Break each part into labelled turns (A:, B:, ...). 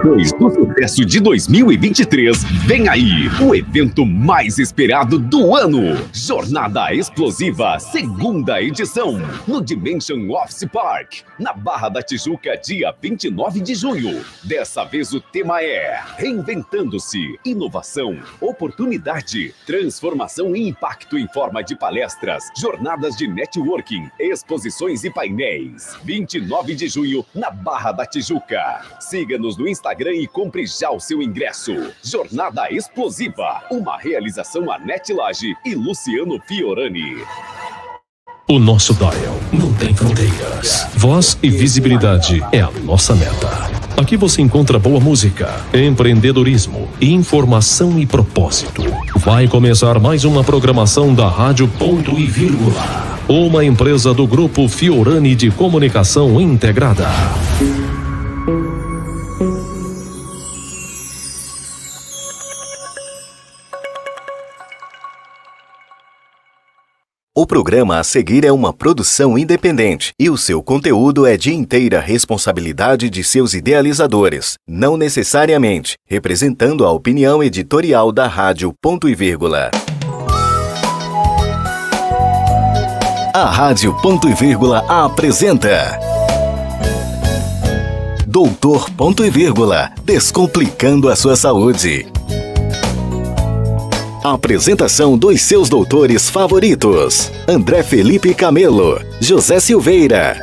A: Depois do sucesso de 2023, vem aí o evento mais esperado do ano. Jornada Explosiva, segunda edição, no Dimension Office Park, na Barra da Tijuca, dia 29 de junho. Dessa vez o tema é Reinventando-se, inovação, oportunidade, transformação e impacto em forma de palestras, jornadas de networking, exposições e painéis. 29 de junho, na Barra da Tijuca. Siga-nos no Instagram e compre já o seu ingresso. Jornada Explosiva, uma realização Anete Laje e Luciano Fiorani.
B: O nosso dial não tem fronteiras. Voz e visibilidade é a nossa meta. Aqui você encontra boa música, empreendedorismo, informação e propósito. Vai começar mais uma programação da Rádio Ponto e Vírgula, uma empresa do Grupo Fiorani de Comunicação Integrada.
C: O programa a seguir é uma produção independente e o seu conteúdo é de inteira responsabilidade de seus idealizadores, não necessariamente representando a opinião editorial da Rádio Ponto e Vírgula. A Rádio Ponto e Vírgula apresenta Doutor Ponto e Vírgula, descomplicando a sua saúde. Apresentação dos seus doutores favoritos: André Felipe Camelo, José Silveira.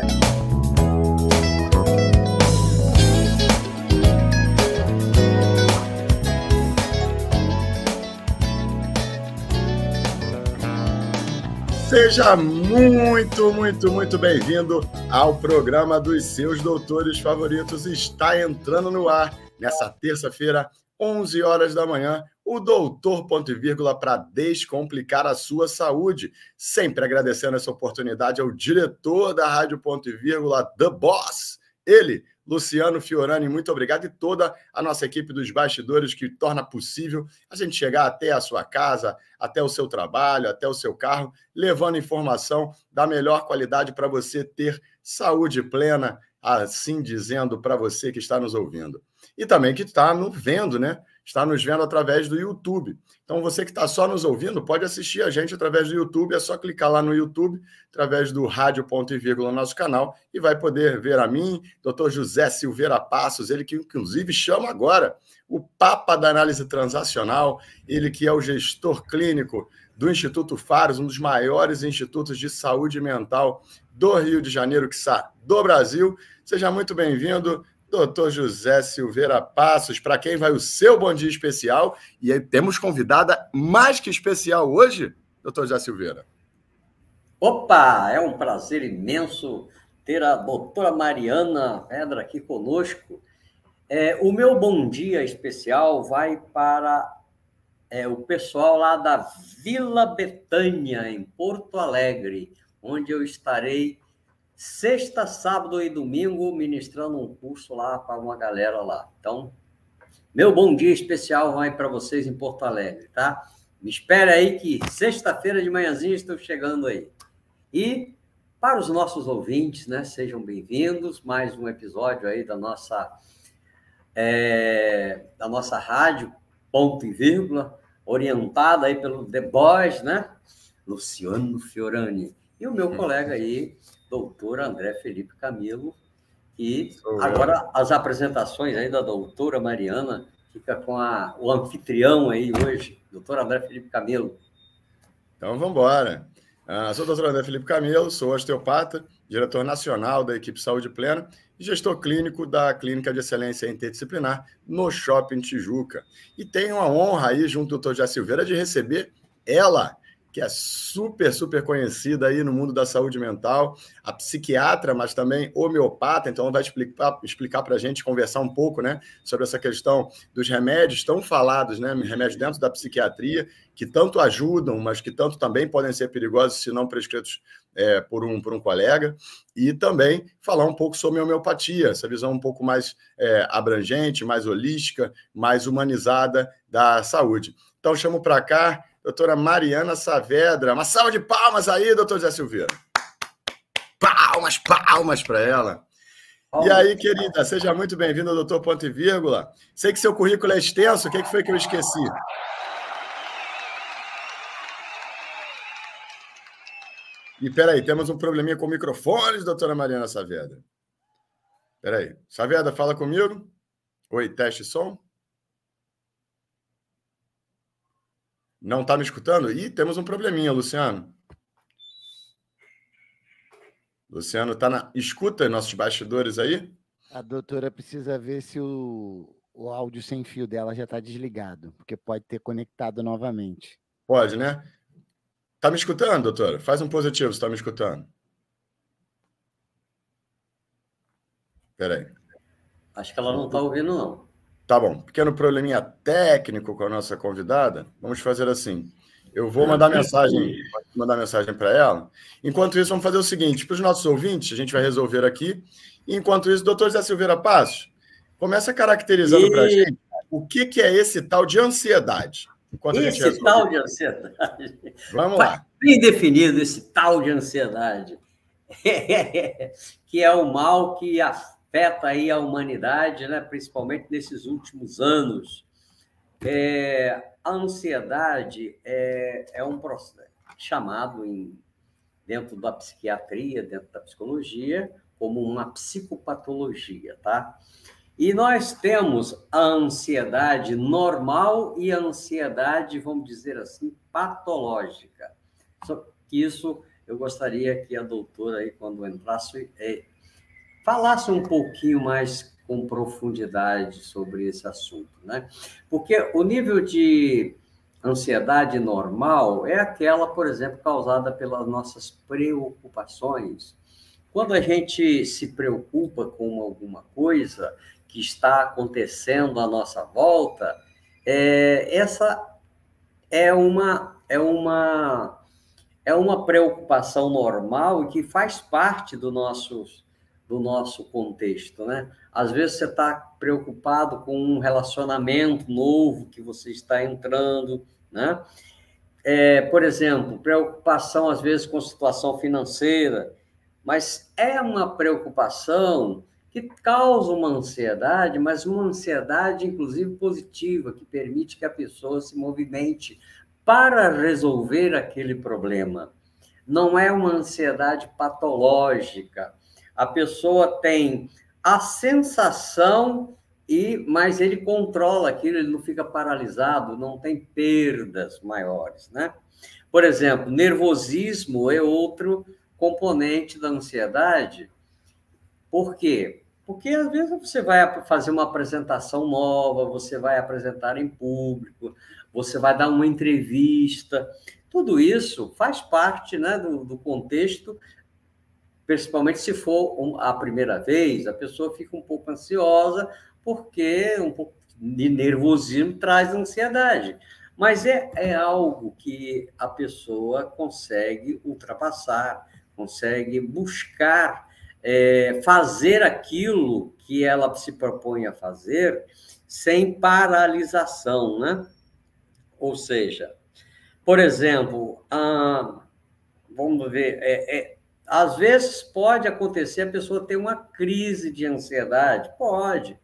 D: Seja muito bem-vindo ao programa dos seus doutores favoritos. Está entrando no ar nessa terça-feira, 11 horas da manhã, o Doutor Ponto e Vírgula para descomplicar a sua saúde. Sempre agradecendo essa oportunidade ao diretor da Rádio Ponto e Vírgula, The Boss, ele, Luciano Fiorani, muito obrigado, e toda a nossa equipe dos bastidores que torna possível a gente chegar até a sua casa, até o seu trabalho, até o seu carro, levando informação da melhor qualidade para você ter saúde plena, assim dizendo para você que está nos ouvindo. E também que está nos vendo, né? Está nos vendo através do YouTube. Então, você que está só nos ouvindo, pode assistir a gente através do YouTube. É só clicar lá no YouTube, através do Rádio Ponto e Vírgula, nosso canal, e vai poder ver a mim, Dr. José Silveira Passos, ele que, inclusive, chama agora o Papa da Análise Transacional, ele que é o gestor clínico do Instituto Faros, um dos maiores institutos de saúde mental do Rio de Janeiro, quiçá do Brasil. Seja muito bem-vindo, Doutor José Silveira Passos, para quem vai o seu bom dia especial. E aí temos convidada mais que especial hoje, doutor José Silveira.
E: Opa, é um prazer imenso ter a doutora Mariana Pedra aqui conosco. O meu bom dia especial vai para o pessoal lá da Vila Betânia, em Porto Alegre, onde eu estarei sexta, sábado e domingo, ministrando um curso lá para uma galera lá. Então, meu bom dia especial vai para vocês em Porto Alegre, tá? Me espere aí que sexta-feira de manhãzinha estou chegando aí. E para os nossos ouvintes, né, sejam bem-vindos. Mais um episódio aí da nossa rádio, Ponto e Vírgula, orientada aí pelo The Boss, né? Luciano Fiorani. E o meu colega aí, doutor André Felipe Camelo, e agora as apresentações aí da doutora Mariana, fica com o anfitrião aí hoje, doutor André Felipe Camelo.
D: Então, vamos embora. Sou o doutor André Felipe Camelo, sou osteopata, diretor nacional da equipe Saúde Plena e gestor clínico da Clínica de Excelência Interdisciplinar no Shopping Tijuca. E tenho a honra aí, junto do doutor José Silveira, de receber ela, que é super conhecida aí no mundo da saúde mental, a psiquiatra, mas também homeopata. Então, ela vai explicar para a gente, conversar um pouco, né, sobre essa questão dos remédios tão falados, né, remédios dentro da psiquiatria, que tanto ajudam, mas que tanto também podem ser perigosos se não prescritos por um colega, e também falar um pouco sobre homeopatia, essa visão um pouco mais abrangente, mais holística, mais humanizada da saúde. Então, chamo para cá doutora Mariana Saavedra. Uma salva de palmas aí, doutor José Silveira. Palmas para ela. E aí, querida, seja muito bem-vinda ao Doutor Ponto e Vírgula. Sei que seu currículo é extenso, o que foi que eu esqueci? E peraí, temos um probleminha com microfones, doutora Mariana Saavedra. Peraí, Saavedra, fala comigo. Oi, teste som. Não está me escutando? Ih, temos um probleminha, Luciano. Luciano, está na escuta nossos bastidores aí?
F: A doutora precisa ver se o áudio sem fio dela já está desligado, porque pode ter conectado novamente.
D: Pode, né? Está me escutando, doutora? Faz um positivo se está me escutando. Peraí.
E: Acho que ela não está ouvindo, não.
D: Tá bom. Pequeno probleminha técnico com a nossa convidada. Vamos fazer assim. Eu vou mandar mensagem para ela. Enquanto isso, vamos fazer o seguinte. Para os nossos ouvintes, a gente vai resolver aqui. Enquanto isso, doutor Zé Silveira Passos, começa caracterizando para a gente o que é esse tal de ansiedade.
E: Esse tal de ansiedade.
D: Vamos lá.
E: Bem definido esse tal de ansiedade. Que é o mal que afeta aí a humanidade, né? Principalmente nesses últimos anos. A ansiedade é um processo chamado, dentro da psiquiatria, dentro da psicologia, como uma psicopatologia, tá? E nós temos a ansiedade normal e a ansiedade, vamos dizer assim, patológica. Só que isso eu gostaria que a doutora, aí, quando entrasse, falasse um pouquinho mais com profundidade sobre esse assunto, né? Porque o nível de ansiedade normal é aquela, por exemplo, causada pelas nossas preocupações. Quando a gente se preocupa com alguma coisa que está acontecendo à nossa volta, essa é uma preocupação normal e que faz parte do nosso contexto, né? Às vezes você está preocupado com um relacionamento novo que você está entrando, né? Por exemplo, preocupação às vezes com situação financeira, mas é uma preocupação que causa uma ansiedade, mas uma ansiedade, inclusive, positiva, que permite que a pessoa se movimente para resolver aquele problema. Não é uma ansiedade patológica. A pessoa tem a sensação, mas ele controla aquilo, ele não fica paralisado, não tem perdas maiores, né? Por exemplo, nervosismo é outro componente da ansiedade. Por quê? Porque, às vezes, você vai fazer uma apresentação nova, você vai apresentar em público, você vai dar uma entrevista. Tudo isso faz parte, né, do contexto, principalmente se for a primeira vez, a pessoa fica um pouco ansiosa, porque um pouco de nervosismo traz ansiedade. Mas é algo que a pessoa consegue ultrapassar, consegue buscar fazer aquilo que ela se propõe a fazer sem paralisação, né? Ou seja, por exemplo, vamos ver, às vezes pode acontecer a pessoa ter uma crise de ansiedade, pode,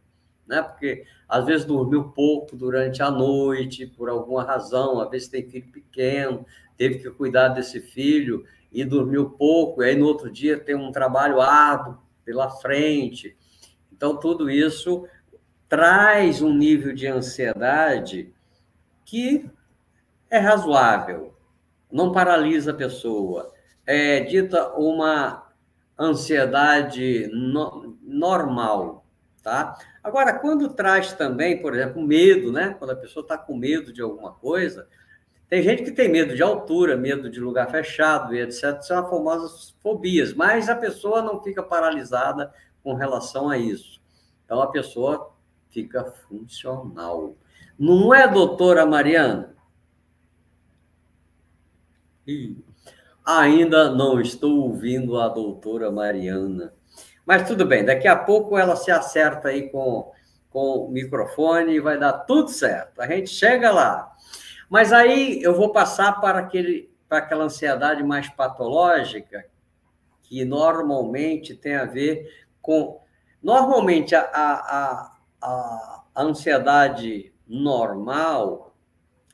E: né? Porque às vezes dormiu pouco durante a noite, por alguma razão, às vezes tem filho pequeno, teve que cuidar desse filho e dormiu pouco, e aí no outro dia tem um trabalho árduo pela frente. Então, tudo isso traz um nível de ansiedade que é razoável, não paralisa a pessoa. É dita uma ansiedade normal, tá? Agora, quando traz também, por exemplo, medo, né? Quando a pessoa está com medo de alguma coisa, tem gente que tem medo de altura, medo de lugar fechado, etc. São as famosas fobias, mas a pessoa não fica paralisada com relação a isso. Então, a pessoa fica funcional. Não é, doutora Mariana? Ainda não estou ouvindo a doutora Mariana. Mas tudo bem, daqui a pouco ela se acerta aí com o microfone e vai dar tudo certo. A gente chega lá. Mas aí eu vou passar para aquela ansiedade mais patológica, que normalmente tem a ver com... Normalmente, a ansiedade normal,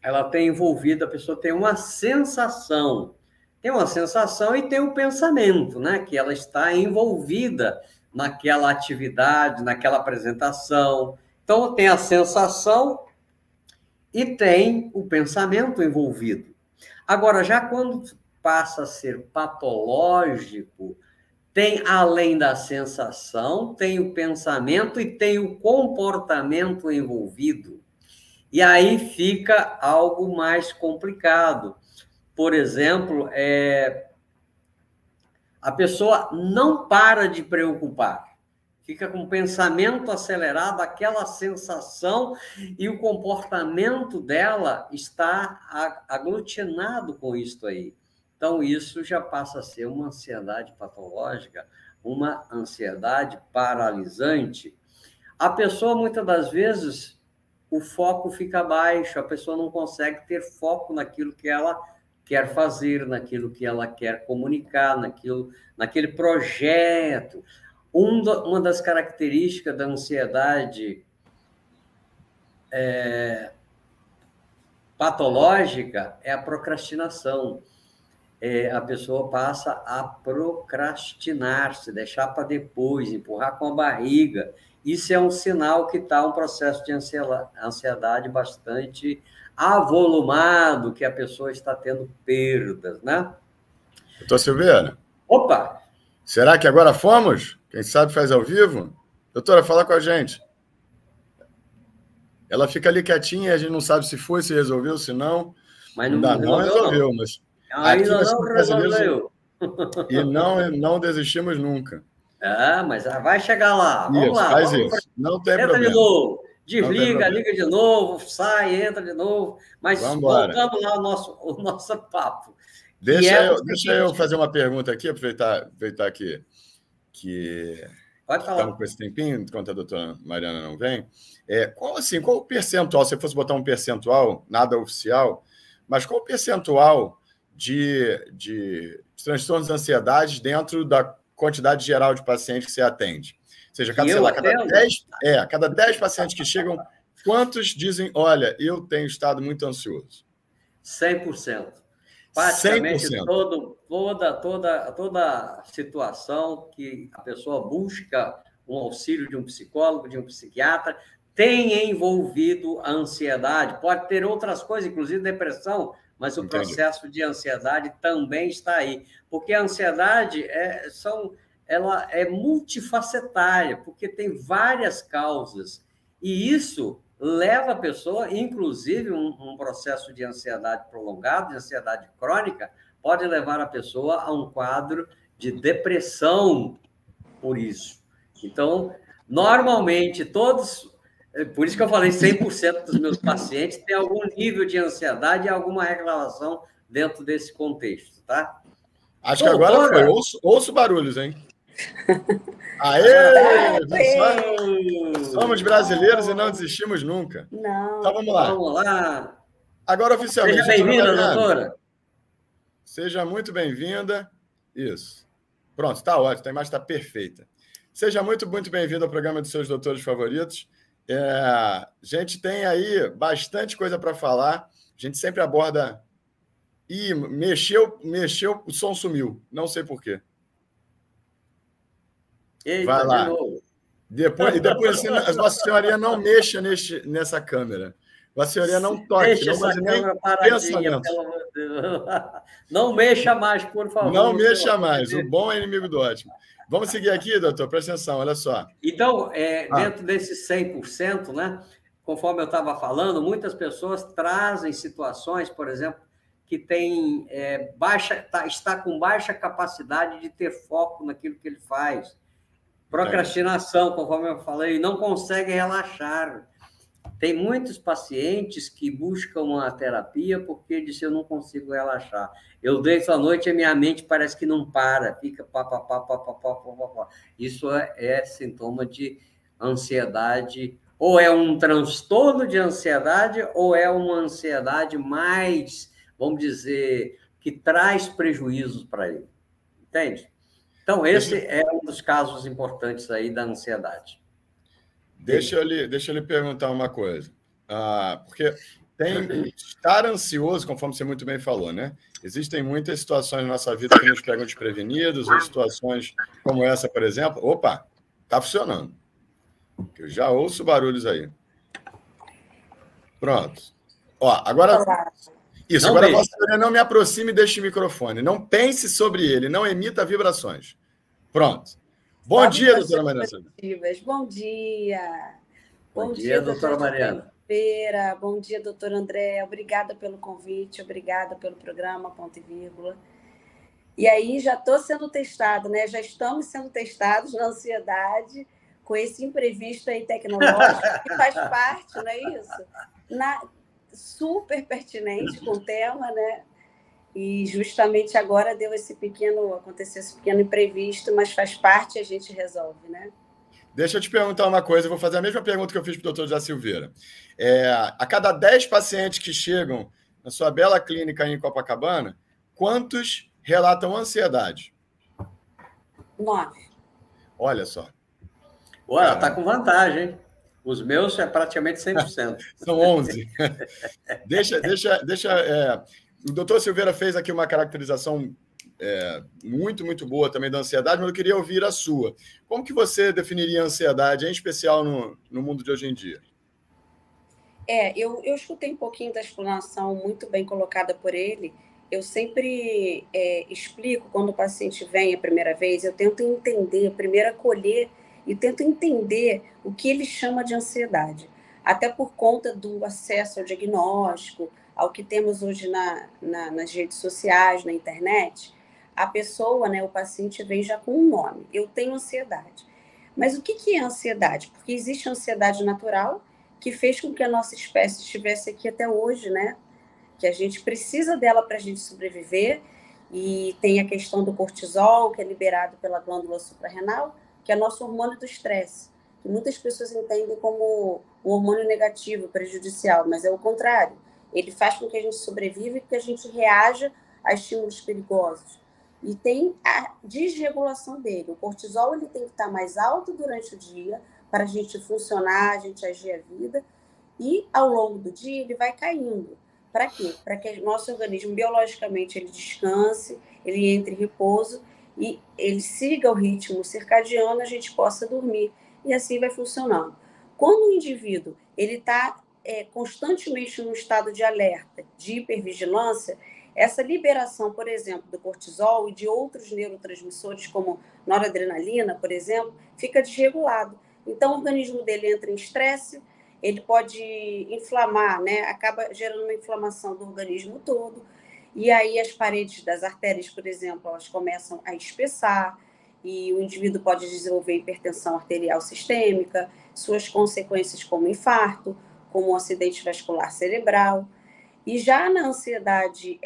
E: ela tem envolvido, a pessoa tem uma sensação. Tem uma sensação e tem um pensamento, né? Que ela está envolvida naquela atividade, naquela apresentação. Então, tem a sensação e tem o pensamento envolvido. Agora, já quando passa a ser patológico, tem, além da sensação, tem o pensamento e tem o comportamento envolvido. E aí fica algo mais complicado. Por exemplo, a pessoa não para de preocupar. Fica com o pensamento acelerado, aquela sensação, e o comportamento dela está aglutinado com isso aí. Então, isso já passa a ser uma ansiedade patológica, uma ansiedade paralisante. A pessoa, muitas das vezes, o foco fica baixo, a pessoa não consegue ter foco naquilo que ela quer fazer, naquilo que ela quer comunicar, naquele projeto. Uma das características da ansiedade patológica é a procrastinação. A pessoa passa a procrastinar, se deixar para depois, empurrar com a barriga. Isso é um sinal que está um processo de ansiedade bastante avolumado, que a pessoa está tendo perdas, né?
D: Doutor Silveira.
E: Opa!
D: Será que agora fomos? Quem sabe faz ao vivo? Doutora, fala com a gente. Ela fica ali quietinha, a gente não sabe se foi, se resolveu, se não.
E: Mas
D: não resolveu,
E: não.
D: mas...
E: Ainda não resolveu.
D: E não desistimos nunca.
E: Mas vai chegar lá. Vamos lá.
D: Faz isso. Não tem
E: entra
D: problema.
E: De novo. Desliga, liga de novo, sai, entra de novo. Mas voltando lá ao nosso papo.
D: Deixa eu fazer uma pergunta aqui, aproveitar que
E: pode falar.
D: Estamos com esse tempinho, enquanto a doutora Mariana não vem. Qual o percentual, se fosse botar um percentual, nada oficial, mas qual o percentual de transtornos de ansiedade dentro da quantidade geral de pacientes que você atende? Ou seja, cada 10 pacientes que chegam, quantos dizem, olha, eu tenho estado muito ansioso?
E: 100%. Praticamente
D: 100%.
E: Toda situação que a pessoa busca um auxílio de um psicólogo, de um psiquiatra, tem envolvido a ansiedade. Pode ter outras coisas, inclusive depressão, mas o processo de ansiedade também está aí. Porque a ansiedade ela é multifacetária, porque tem várias causas. E isso leva a pessoa, inclusive um processo de ansiedade prolongado, de ansiedade crônica, pode levar a pessoa a um quadro de depressão por isso. Então, normalmente, por isso que eu falei 100% dos meus pacientes têm algum nível de ansiedade e alguma reclamação dentro desse contexto, tá?
D: Acho que agora foi. Ouço barulhos, hein? Aê! Somos brasileiros e não desistimos nunca.
G: Não.
D: Então vamos lá.
E: Vamos lá.
D: Agora, oficialmente.
E: Seja bem-vinda, doutora.
D: Seja muito bem-vinda. Isso. Pronto, está ótimo. A imagem está perfeita. Seja muito bem-vindo ao programa dos seus doutores favoritos. A gente tem aí bastante coisa para falar. A gente sempre aborda... Ih, mexeu, o som sumiu. Não sei por quê.
E: Eita,
D: vai lá.
E: De novo.
D: Depois a Vossa Senhoria não mexa nessa câmera. Vossa Senhoria não toque.
E: Deixa
D: não
E: essa câmera paradinha, pelo amor de Deus. Não mexa mais, por favor.
D: Não mexa mais. O bom é inimigo do ótimo. Vamos seguir aqui, doutor? Presta atenção, olha só.
E: Então, dentro desses 100%, né, conforme eu estava falando, muitas pessoas trazem situações, por exemplo, que tem está com baixa capacidade de ter foco naquilo que ele faz. Procrastinação, conforme eu falei, não consegue relaxar. Tem muitos pacientes que buscam uma terapia porque dizem, eu não consigo relaxar. Eu deito à noite e minha mente parece que não para, fica pá. Isso é sintoma de ansiedade, ou é um transtorno de ansiedade, ou é uma ansiedade mais, vamos dizer, que traz prejuízos para ele. Entende? Então, esse é um dos casos importantes aí da ansiedade.
D: Deixa eu lhe perguntar uma coisa. Porque estar ansioso, conforme você muito bem falou, né? Existem muitas situações na nossa vida que nos pegam desprevenidos, ou situações como essa, por exemplo. Opa, está funcionando. Eu já ouço barulhos aí. Pronto. Ó, agora... Isso, agora você não me aproxime deste microfone. Não pense sobre ele, não emita vibrações. Pronto. Bom dia, doutora Mariana.
G: Bom dia.
E: Bom dia, doutora Mariana.
G: Bom dia, doutor André. Obrigada pelo convite, obrigada pelo programa, ponto e vírgula. E aí, já estou sendo testado, né? Já estamos sendo testados na ansiedade com esse imprevisto aí tecnológico, que faz parte, não é isso? Super pertinente com o tema, né? E justamente agora aconteceu esse pequeno imprevisto, mas faz parte e a gente resolve, né?
D: Deixa eu te perguntar uma coisa, eu vou fazer a mesma pergunta que eu fiz para o doutor José Silveira. A cada 10 pacientes que chegam na sua bela clínica em Copacabana, quantos relatam ansiedade?
G: 9.
D: Olha só.
E: Olha, está com vantagem, hein? Os meus é praticamente 100%.
D: São 11. O doutor Silveira fez aqui uma caracterização muito, muito boa também da ansiedade, mas eu queria ouvir a sua. Como que você definiria a ansiedade, em especial no mundo de hoje em dia?
G: Eu escutei um pouquinho da explanação muito bem colocada por ele. Eu sempre explico, quando o paciente vem a primeira vez, eu tento entender, primeiro acolher, e tento entender o que ele chama de ansiedade, até por conta do acesso ao diagnóstico, ao que temos hoje nas redes sociais, na internet. A pessoa, né, o paciente vem já com um nome, eu tenho ansiedade. Mas o que é ansiedade? Porque existe a ansiedade natural, que fez com que a nossa espécie estivesse aqui até hoje, né? Que a gente precisa dela para a gente sobreviver, e tem a questão do cortisol, que é liberado pela glândula suprarrenal, que é nosso hormônio do estresse, que muitas pessoas entendem como um hormônio negativo, prejudicial, mas é o contrário. Ele faz com que a gente sobreviva e que a gente reaja a estímulos perigosos. E tem a desregulação dele. O cortisol ele tem que estar mais alto durante o dia para a gente funcionar, a gente agir a vida, e ao longo do dia ele vai caindo. Para quê? Para que o nosso organismo, biologicamente, ele descanse, ele entre em repouso, e ele siga o ritmo circadiano, a gente possa dormir. E assim vai funcionando. Quando o indivíduo está constantemente num estado de alerta, de hipervigilância, essa liberação, por exemplo, do cortisol e de outros neurotransmissores, como noradrenalina, por exemplo, fica desregulado. Então, o organismo dele entra em estresse, ele pode inflamar, né? Acaba gerando uma inflamação do organismo todo. E aí as paredes das artérias, por exemplo, elas começam a espessar, e o indivíduo pode desenvolver hipertensão arterial sistêmica, suas consequências como infarto, como um acidente vascular cerebral. E já na ansiedade,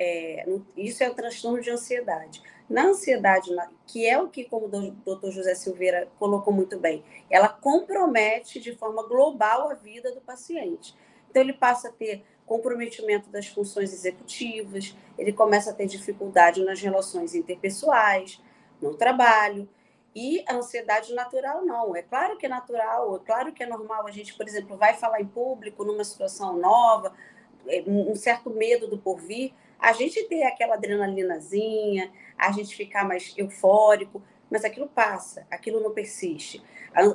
G: isso é o transtorno de ansiedade. Na ansiedade, que é o que, como o doutor José Silveira colocou muito bem, ela compromete de forma global a vida do paciente. Então, ele passa a ter comprometimento das funções executivas, ele começa a ter dificuldade nas relações interpessoais, no trabalho. E a ansiedade natural, não. É claro que é natural, é claro que é normal. A gente, por exemplo, vai falar em público numa situação nova, um certo medo do porvir, a gente ter aquela adrenalinazinha, a gente ficar mais eufórico, mas aquilo passa, aquilo não persiste.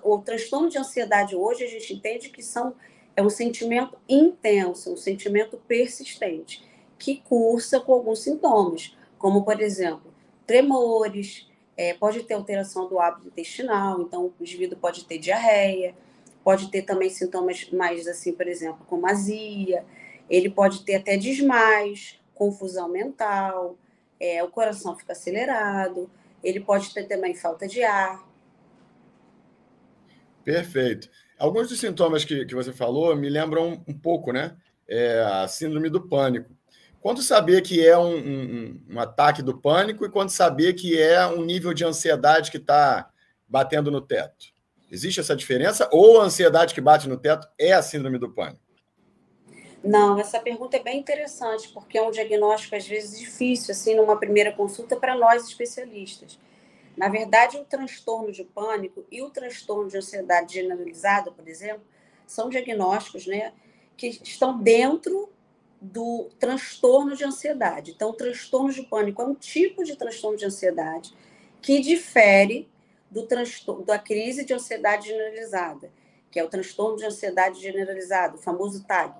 G: O transtorno de ansiedade hoje, a gente entende que é um sentimento intenso, um sentimento persistente, que cursa com alguns sintomas, como, por exemplo, tremores, pode ter alteração do hábito intestinal, então o indivíduo pode ter diarreia, pode ter também sintomas mais assim, por exemplo, como azia, ele pode ter até desmaios, confusão mental, o coração fica acelerado, ele pode ter também falta de ar.
D: Perfeito. Alguns dos sintomas que você falou me lembram um pouco, né? A síndrome do pânico. Quando saber que é um ataque do pânico e quando saber que é um nível de ansiedade que está batendo no teto? Existe essa diferença? Ou a ansiedade que bate no teto é a síndrome do pânico?
G: Não, essa pergunta é bem interessante, porque é um diagnóstico, às vezes, difícil, assim, numa primeira consulta para nós especialistas. Na verdade, o transtorno de pânico e o transtorno de ansiedade generalizada, por exemplo, são diagnósticos, né, que estão dentro do transtorno de ansiedade. Então, o transtorno de pânico é um tipo de transtorno de ansiedade que difere do transtorno, da crise de ansiedade generalizada, que é o transtorno de ansiedade generalizada, o famoso TAG.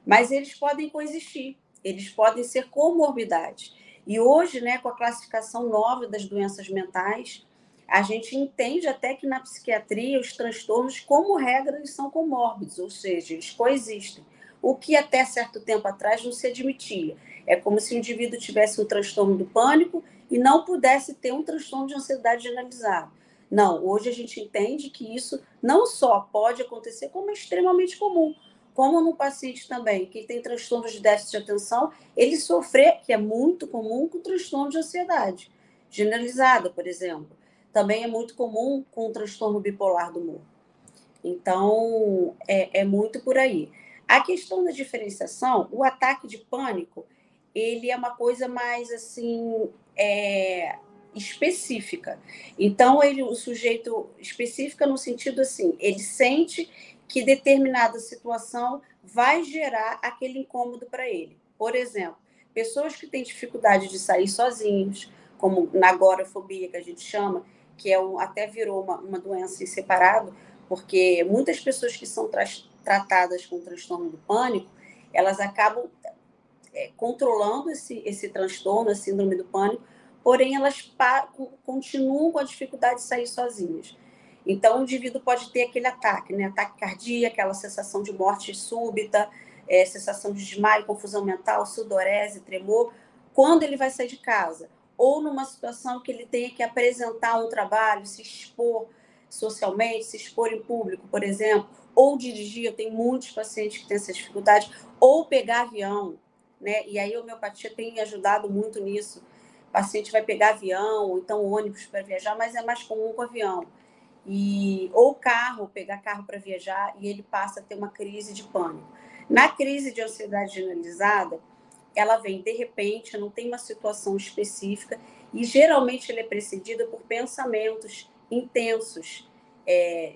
G: Mas eles podem coexistir, eles podem ser comorbidades. E hoje, né, com a classificação nova das doenças mentais, a gente entende até que na psiquiatria os transtornos, como regra, eles são comórbidos, ou seja, eles coexistem. O que até certo tempo atrás não se admitia. É como se o indivíduo tivesse um transtorno do pânico e não pudesse ter um transtorno de ansiedade generalizada. Não, hoje a gente entende que isso não só pode acontecer, como é extremamente comum. Como no paciente também, que tem transtorno de déficit de atenção, ele sofrer, que é muito comum, com transtorno de ansiedade generalizada, por exemplo. Também é muito comum com o transtorno bipolar do humor. Então, é muito por aí. A questão da diferenciação, o ataque de pânico, ele é uma coisa mais, assim, específica. Então, o sujeito específica no sentido, assim, ele sente que determinada situação vai gerar aquele incômodo para ele. Por exemplo, pessoas que têm dificuldade de sair sozinhos, como na agorafobia, que a gente chama, que até virou uma doença em separado, porque muitas pessoas que são tratadas com transtorno do pânico, elas acabam controlando esse transtorno, a síndrome do pânico, porém elas continuam com a dificuldade de sair sozinhas. Então, o indivíduo pode ter aquele ataque, né? Ataque cardíaco, aquela sensação de morte súbita, sensação de desmaio, confusão mental, sudorese, tremor, quando ele vai sair de casa. Ou numa situação que ele tenha que apresentar um trabalho, se expor socialmente, se expor em público, por exemplo, ou dirigir, eu tenho muitos pacientes que têm essa dificuldade, ou pegar avião, né? E aí a homeopatia tem ajudado muito nisso. O paciente vai pegar avião, ou então ônibus para viajar, mas é mais comum com avião. Ou pegar carro para viajar, e ele passa a ter uma crise de pânico. Na crise de ansiedade generalizada, ela vem de repente, não tem uma situação específica, e geralmente ela é precedida por pensamentos intensos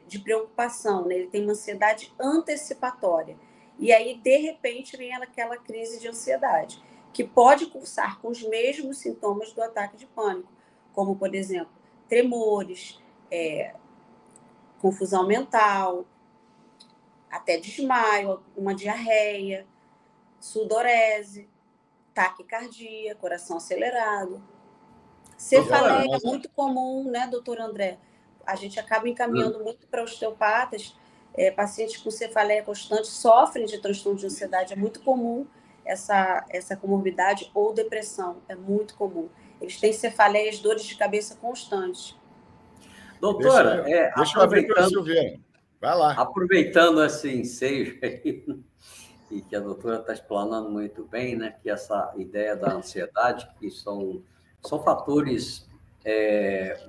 G: de preocupação, né? Ele tem uma ansiedade antecipatória. E aí, de repente, vem aquela crise de ansiedade, que pode cursar com os mesmos sintomas do ataque de pânico, como, por exemplo, tremores, confusão mental, até desmaio, uma diarreia, sudorese, taquicardia, coração acelerado. Cefaleia é muito comum, né, doutor André? A gente acaba encaminhando muito para osteopatas, pacientes com cefaleia constante sofrem de transtorno de ansiedade, é muito comum essa comorbidade, ou depressão, é muito comum. Eles têm cefaleias, dores de cabeça constantes.
E: Doutora,
D: deixa eu abrir para o Silveira. Vai lá.
E: Aproveitando esse ensejo aí, e que a doutora está explanando muito bem, né, que essa ideia da ansiedade, que são fatores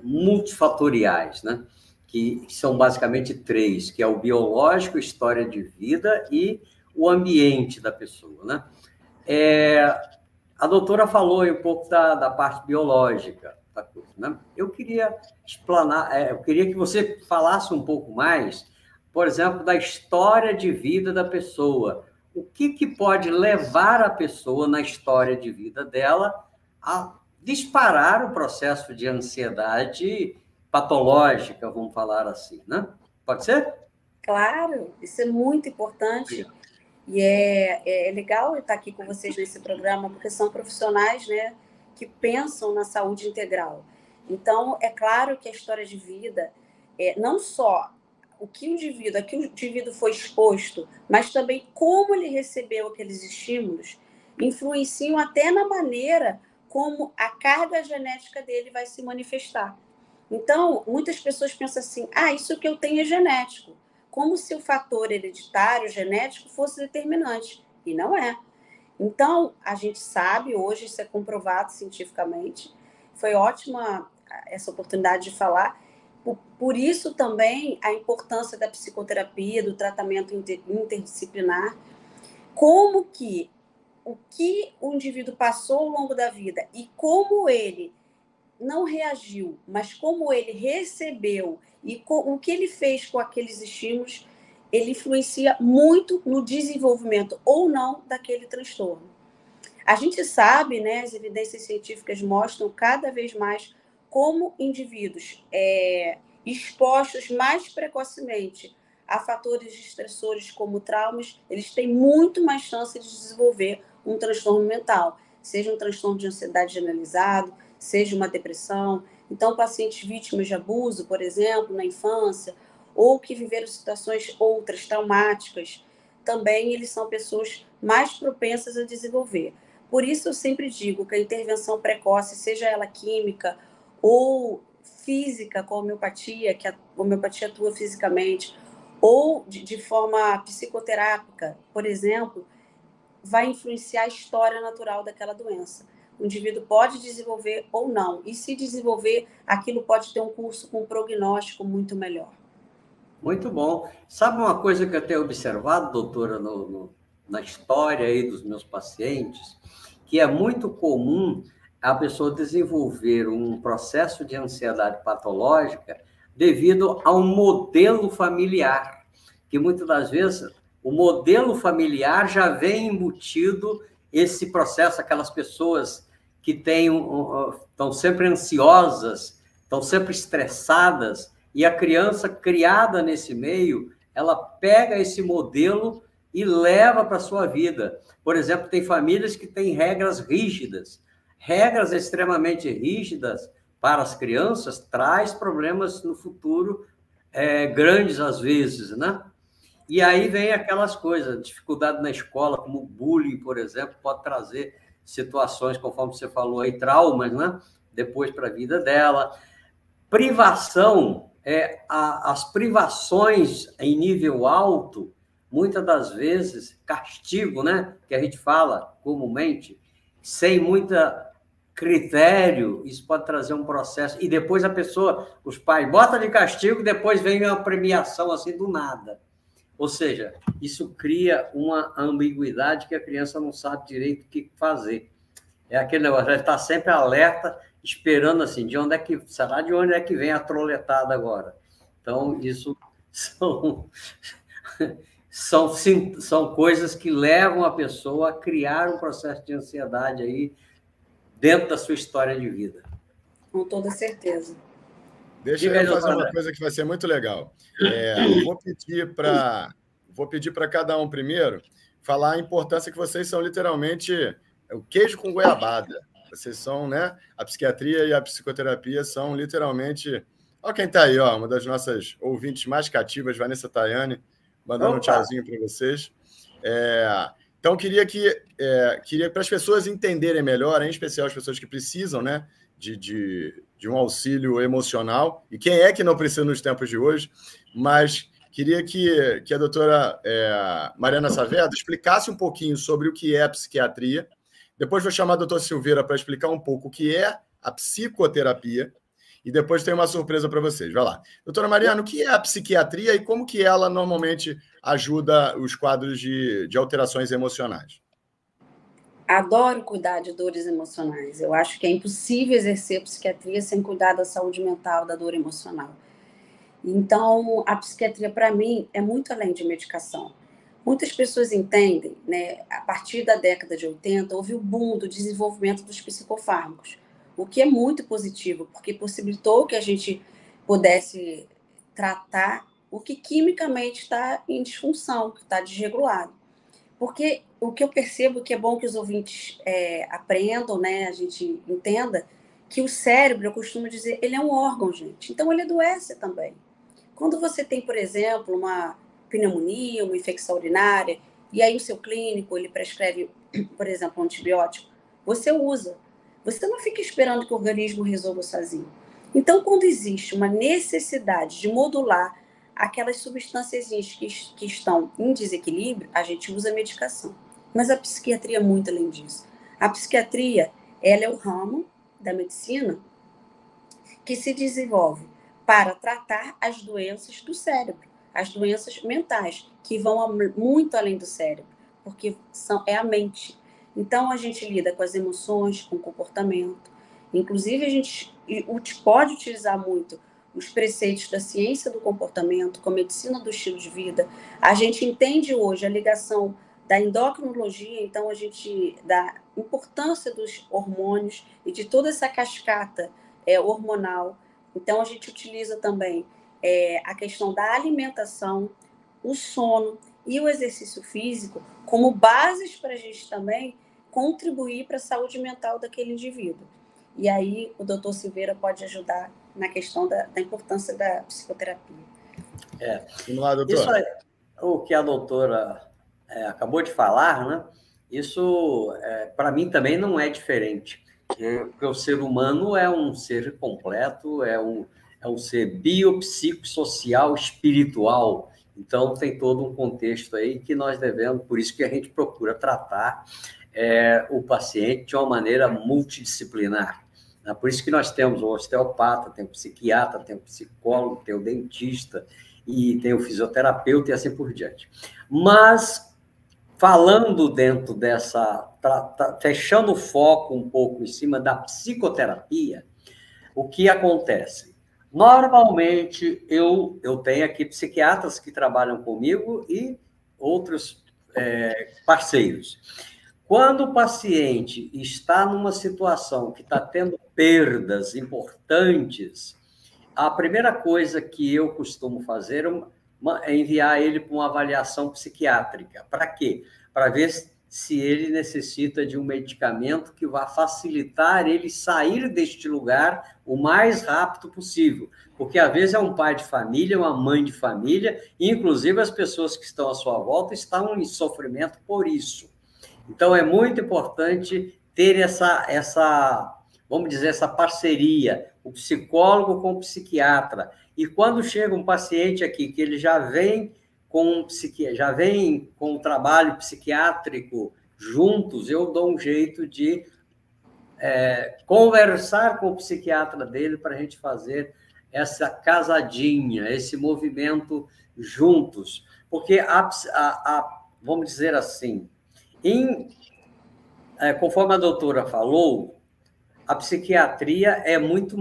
E: multifatoriais, né, que são basicamente 3, que é o biológico, história de vida e o ambiente da pessoa, né? A doutora falou um pouco da parte biológica da coisa, né? Eu queria explanar, eu queria que você falasse um pouco mais, por exemplo, da história de vida da pessoa. O que pode levar a pessoa, na história de vida dela, a disparar o processo de ansiedade patológica, vamos falar assim, né? Pode ser?
G: Claro, isso é muito importante. E é legal estar aqui com vocês nesse programa, porque são profissionais, né, que pensam na saúde integral. Então, é claro que a história de vida, não só a que o indivíduo foi exposto, mas também como ele recebeu aqueles estímulos, influenciam até na maneira como a carga genética dele vai se manifestar. Então, muitas pessoas pensam assim, isso que eu tenho é genético, como se o fator hereditário, genético, fosse determinante, e não é. Então, a gente sabe, hoje isso é comprovado cientificamente, foi ótima essa oportunidade de falar, por isso também a importância da psicoterapia, do tratamento interdisciplinar, como que o indivíduo passou ao longo da vida e como ele não reagiu, mas como ele recebeu e o que ele fez com aqueles estímulos, ele influencia muito no desenvolvimento ou não daquele transtorno. A gente sabe, né, as evidências científicas mostram cada vez mais como indivíduos expostos mais precocemente a fatores estressores como traumas, eles têm muito mais chance de desenvolver um transtorno mental, seja um transtorno de ansiedade generalizado, seja uma depressão. Então, pacientes vítimas de abuso, por exemplo, na infância, ou que viveram situações outras traumáticas, também eles são pessoas mais propensas a desenvolver. Por isso, eu sempre digo que a intervenção precoce, seja ela química ou física, com a homeopatia, que a homeopatia atua fisicamente, ou de forma psicoterápica, por exemplo, vai influenciar a história natural daquela doença. O indivíduo pode desenvolver ou não, e se desenvolver, aquilo pode ter um curso com um prognóstico muito melhor.
E: Muito bom. Sabe uma coisa que eu tenho observado, doutora, na história aí dos meus pacientes, que é muito comum a pessoa desenvolver um processo de ansiedade patológica devido a um modelo familiar, que muitas das vezes o modelo familiar já vem embutido esse processo, aquelas pessoas que estão sempre ansiosas, estão sempre estressadas, e a criança criada nesse meio, ela pega esse modelo e leva para a sua vida. Por exemplo, tem famílias que têm regras rígidas. Regras extremamente rígidas para as crianças traz problemas no futuro grandes às vezes, né? E aí vem aquelas coisas, dificuldade na escola, como bullying, por exemplo, pode trazer situações, conforme você falou aí, traumas, né? Depois para a vida dela. Privação, as privações em nível alto, muitas das vezes, castigo, né? Que a gente fala comumente, sem muita critério, isso pode trazer um processo. E depois a pessoa, os pais botam de castigo, depois vem uma premiação assim do nada. Ou seja, isso cria uma ambiguidade que a criança não sabe direito o que fazer. É aquele negócio, ele está sempre alerta, esperando assim, de onde é que vem a troletada agora? Então, isso são coisas que levam a pessoa a criar um processo de ansiedade aí dentro da sua história de vida.
G: Com toda certeza.
D: Deixa eu fazer uma coisa que vai ser muito legal. Vou pedir para cada um primeiro falar a importância que vocês são literalmente o queijo com goiabada. Vocês são, né? A psiquiatria e a psicoterapia são literalmente... Olha quem está aí, ó, uma das nossas ouvintes mais cativas, Vanessa Tayane, mandando um tchauzinho para vocês. Então, queria para as pessoas entenderem melhor, em especial as pessoas que precisam, né, de um auxílio emocional, e quem é que não precisa nos tempos de hoje, mas queria que a doutora Mariana Saavedra explicasse um pouquinho sobre o que é a psiquiatria. Depois vou chamar a doutora Silveira para explicar um pouco o que é a psicoterapia, e depois tem uma surpresa para vocês. Vai lá. Doutora Mariana, o que é a psiquiatria e como que ela normalmente ajuda os quadros de alterações emocionais?
G: Adoro cuidar de dores emocionais. Eu acho que é impossível exercer psiquiatria sem cuidar da saúde mental, da dor emocional. Então, a psiquiatria, para mim, é muito além de medicação. Muitas pessoas entendem, né, a partir da década de 80, houve o boom do desenvolvimento dos psicofármacos, o que é muito positivo, porque possibilitou que a gente pudesse tratar o que quimicamente está em disfunção, que está desregulado. Porque o que eu percebo que é bom que os ouvintes aprendam, né, a gente entenda, que o cérebro, eu costumo dizer, ele é um órgão, gente. Então, ele adoece também. Quando você tem, por exemplo, uma pneumonia, uma infecção urinária, e aí o seu clínico, ele prescreve, por exemplo, um antibiótico, você usa. Você não fica esperando que o organismo resolva sozinho. Então, quando existe uma necessidade de modular aquelas substâncias que estão em desequilíbrio, a gente usa medicação. Mas a psiquiatria é muito além disso. A psiquiatria, ela é o ramo da medicina que se desenvolve para tratar as doenças do cérebro, as doenças mentais, que vão muito além do cérebro, porque é a mente. Então, a gente lida com as emoções, com o comportamento. Inclusive, a gente pode utilizar muito os preceitos da ciência do comportamento, com a medicina do estilo de vida. A gente entende hoje a ligação da endocrinologia, então da importância dos hormônios e de toda essa cascata hormonal. Então a gente utiliza também a questão da alimentação, o sono e o exercício físico como bases para a gente também contribuir para a saúde mental daquele indivíduo. E aí o doutor Silveira pode ajudar na questão da importância da psicoterapia.
D: Vamos lá, doutor.
E: Isso é o que a doutora acabou de falar, né? Isso, para mim, também não é diferente. Porque o ser humano é um ser completo, é um ser biopsicossocial, espiritual. Então, tem todo um contexto aí que nós devemos, por isso que a gente procura tratar o paciente de uma maneira multidisciplinar. Por isso que nós temos o osteopata, tem o psiquiatra, tem o psicólogo, tem o dentista, e tem o fisioterapeuta e assim por diante. Mas, falando dentro dessa... fechando o foco um pouco em cima da psicoterapia, o que acontece? Normalmente, eu tenho aqui psiquiatras que trabalham comigo e outros parceiros. Quando o paciente está numa situação que está tendo perdas importantes, a primeira coisa que eu costumo fazer é enviar ele para uma avaliação psiquiátrica. Para quê? Para ver se ele necessita de um medicamento que vá facilitar ele sair deste lugar o mais rápido possível. Porque, às vezes, é um pai de família, uma mãe de família, e, inclusive, as pessoas que estão à sua volta estão em sofrimento por isso. Então, é muito importante ter vamos dizer, essa parceria, o psicólogo com o psiquiatra. E quando chega um paciente aqui, que ele já vem com o trabalho psiquiátrico juntos, eu dou um jeito de conversar com o psiquiatra dele para a gente fazer essa casadinha, esse movimento juntos. Porque, vamos dizer assim, conforme a doutora falou, a psiquiatria é muito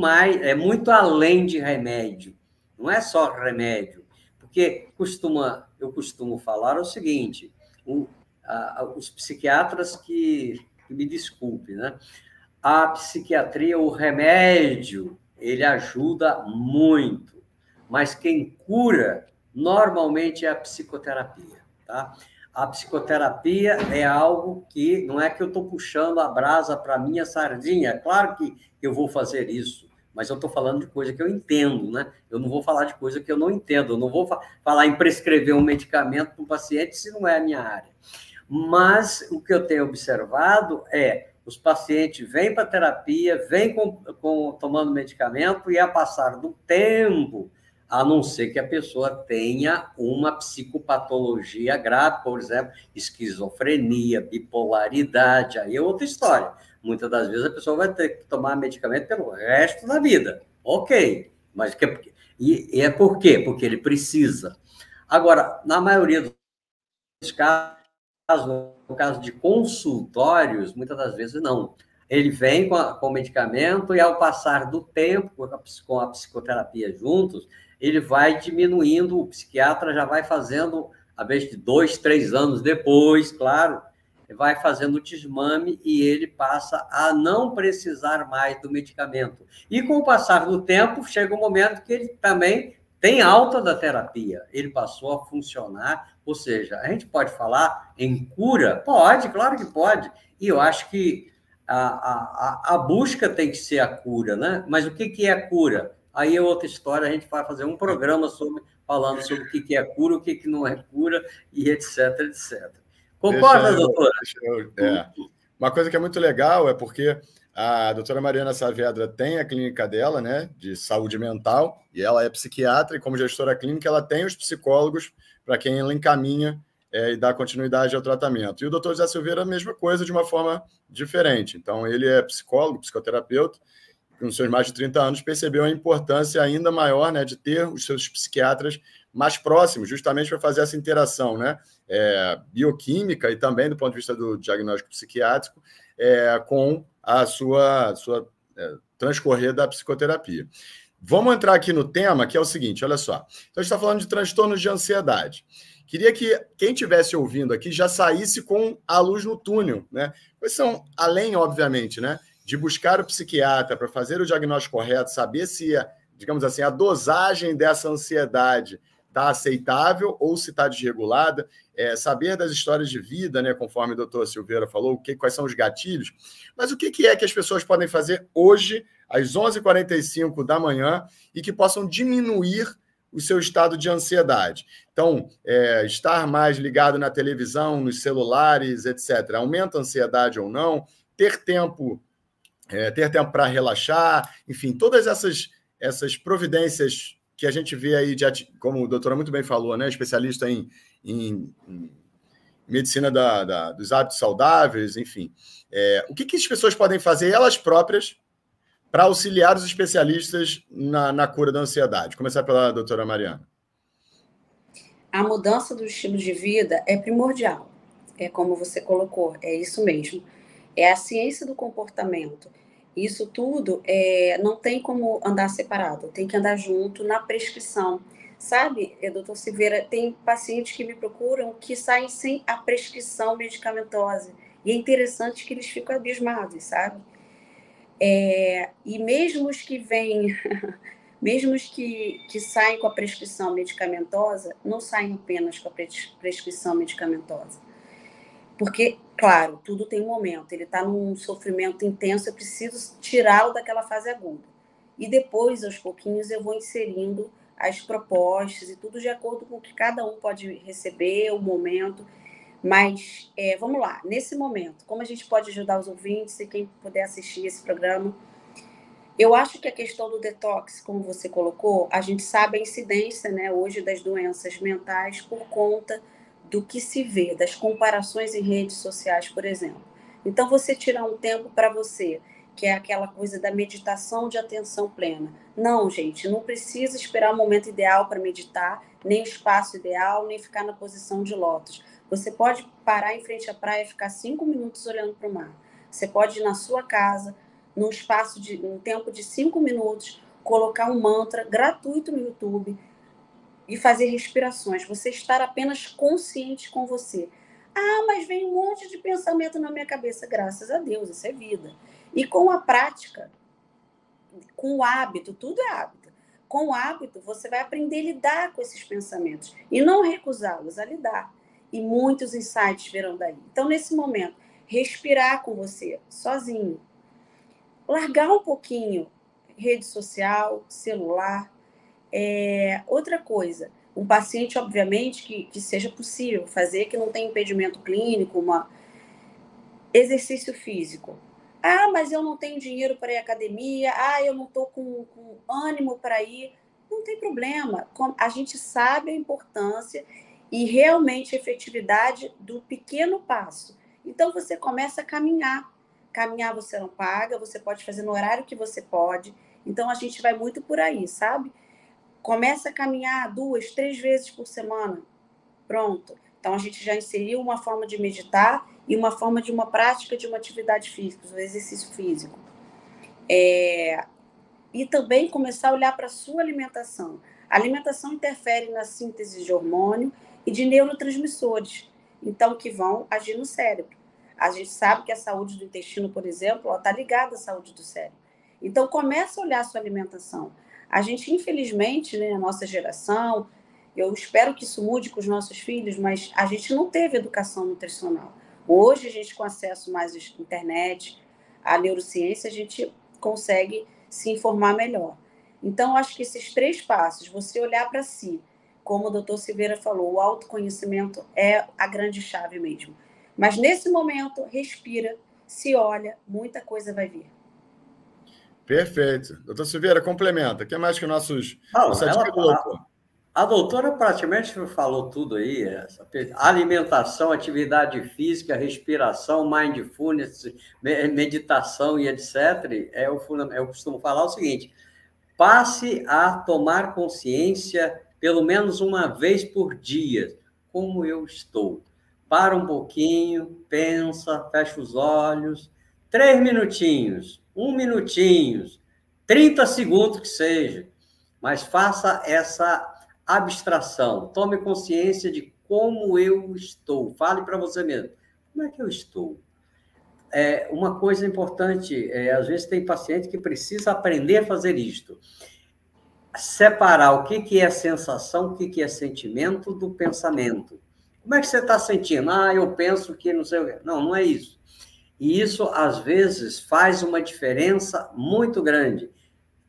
E: além de remédio. Não é só remédio. Porque eu costumo falar o seguinte, os psiquiatras que me desculpem, né? A psiquiatria, o remédio, ele ajuda muito. Mas quem cura, normalmente, é a psicoterapia, tá? A psicoterapia é algo que não é que eu estou puxando a brasa para a minha sardinha. É claro que eu vou fazer isso, mas eu estou falando de coisa que eu entendo, né? Eu não vou falar de coisa que eu não entendo. Eu não vou falar em prescrever um medicamento para um paciente se não é a minha área. Mas o que eu tenho observado os pacientes vêm para a terapia, vêm tomando medicamento e, a passar do tempo, a não ser que a pessoa tenha uma psicopatologia grave, por exemplo, esquizofrenia, bipolaridade, aí é outra história. Muitas das vezes a pessoa vai ter que tomar medicamento pelo resto da vida. Ok, mas por quê? Porque ele precisa. Agora, na maioria dos casos, no caso de consultórios, muitas das vezes não. Ele vem com o medicamento e, ao passar do tempo, com a psicoterapia juntos, ele vai diminuindo, o psiquiatra já vai fazendo, a vez de 2, 3 anos depois, claro, vai fazendo o desmame e ele passa a não precisar mais do medicamento. E, com o passar do tempo, chega um momento que ele também tem alta da terapia. Ele passou a funcionar, ou seja, a gente pode falar em cura? Pode, claro que pode. E eu acho que a busca tem que ser a cura, né? Mas o que é a cura? Aí é outra história, a gente vai fazer um programa falando sobre o que é cura, o que não é cura, e etc, etc. Concorda, doutora?
D: Uma coisa que é muito legal é porque a doutora Mariana Saavedra tem a clínica dela, né, de saúde mental, e ela é psiquiatra, e como gestora clínica, ela tem os psicólogos para quem ela encaminha e dá continuidade ao tratamento. E o doutor José Silveira, a mesma coisa, de uma forma diferente. Então, ele é psicólogo, psicoterapeuta, com seus mais de 30 anos, percebeu a importância ainda maior, né, de ter os seus psiquiatras mais próximos, justamente para fazer essa interação, né, bioquímica e também do ponto de vista do diagnóstico psiquiátrico, com a sua transcorrer da psicoterapia. Vamos entrar aqui no tema, que é o seguinte, olha só. Então, a gente está falando de transtornos de ansiedade. Queria que quem estivesse ouvindo aqui já saísse com a luz no túnel, né? Pois são, além, obviamente, né, de buscar o psiquiatra para fazer o diagnóstico correto, saber se, digamos assim, a dosagem dessa ansiedade está aceitável ou se está desregulada, saber das histórias de vida, né, conforme o doutor Silveira falou, quais são os gatilhos, mas o que é que as pessoas podem fazer hoje, às 11h45 da manhã, e que possam diminuir o seu estado de ansiedade? Então, estar mais ligado na televisão, nos celulares, etc., aumenta a ansiedade ou não? Ter tempo para relaxar, enfim, todas essas providências que a gente vê aí, como a doutora muito bem falou, né, especialista em medicina dos hábitos saudáveis, enfim. O que as pessoas podem fazer elas próprias para auxiliar os especialistas na cura da ansiedade? Começar pela doutora Mariana.
G: A mudança do estilo de vida é primordial. É como você colocou, é isso mesmo. É a ciência do comportamento. Isso tudo não tem como andar separado, tem que andar junto na prescrição. Sabe, doutor Silveira, tem pacientes que me procuram que saem sem a prescrição medicamentosa. E é interessante que eles ficam abismados, sabe? E mesmo os que vêm, mesmo os que saem com a prescrição medicamentosa, não saem apenas com a prescrição medicamentosa. Porque, claro, tudo tem um momento. Ele está num sofrimento intenso, eu preciso tirá-lo daquela fase aguda. E depois, aos pouquinhos, eu vou inserindo as propostas e tudo de acordo com o que cada um pode receber, o momento. Mas, vamos lá, nesse momento, como a gente pode ajudar os ouvintes e quem puder assistir esse programa? Eu acho que a questão do detox, como você colocou, a gente sabe a incidência, né, hoje das doenças mentais por conta do que se vê, das comparações em redes sociais, por exemplo. Então, você tirar um tempo para você, que é aquela coisa da meditação de atenção plena. Não, gente, não precisa esperar o momento ideal para meditar, nem o espaço ideal, nem ficar na posição de lótus. Você pode parar em frente à praia e ficar 5 minutos olhando para o mar. Você pode ir na sua casa, num tempo de 5 minutos, colocar um mantra gratuito no YouTube, e fazer respirações, você estar apenas consciente com você. Mas vem um monte de pensamento na minha cabeça. Graças a Deus, isso é vida. E com a prática, com o hábito, tudo é hábito. Com o hábito, você vai aprender a lidar com esses pensamentos e não recusá-los, a lidar. E muitos insights virão daí. Então, nesse momento, respirar com você, sozinho. Largar um pouquinho rede social, celular. Outra coisa, um paciente, obviamente, que seja possível fazer, que não tem impedimento clínico, exercício físico. Mas eu não tenho dinheiro para ir à academia, eu não estou com ânimo para ir. Não tem problema. A gente sabe a importância e realmente a efetividade do pequeno passo. Então, você começa a caminhar. Caminhar você não paga, você pode fazer no horário que você pode. Então, a gente vai muito por aí, sabe? Começa a caminhar 2, 3 vezes por semana. Pronto. Então, a gente já inseriu uma forma de meditar e uma forma de uma prática de uma atividade física, um exercício físico. E também começar a olhar para a sua alimentação. A alimentação interfere na síntese de hormônio e de neurotransmissores, então, que vão agir no cérebro. A gente sabe que a saúde do intestino, por exemplo, está ligada à saúde do cérebro. Então, começa a olhar a sua alimentação. A gente, infelizmente, né, a nossa geração, eu espero que isso mude com os nossos filhos, mas a gente não teve educação nutricional. Hoje, a gente, com acesso mais à internet, à neurociência, a gente consegue se informar melhor. Então, eu acho que esses 3 passos, você olhar para si, como o doutor Silveira falou, o autoconhecimento é a grande chave mesmo. Mas, nesse momento, respira, se olha, muita coisa vai vir.
D: Perfeito. Doutor Silveira, complementa. O que mais que nossos...
E: A doutora praticamente falou tudo aí. Alimentação, atividade física, respiração, mindfulness, meditação e etc. Eu costumo falar o seguinte: passe a tomar consciência pelo menos uma vez por dia. Como eu estou? Para um pouquinho, pensa, fecha os olhos. 3 minutinhos. 1 minutinho, 30 segundos que seja, mas faça essa abstração, tome consciência de como eu estou, fale para você mesmo, como é que eu estou? Uma coisa importante, às vezes tem paciente que precisa aprender a fazer isto, separar o que é sensação, o que é sentimento do pensamento. Como é que você está sentindo? Eu penso que não sei o quê. Não, não é isso. E isso, às vezes, faz uma diferença muito grande.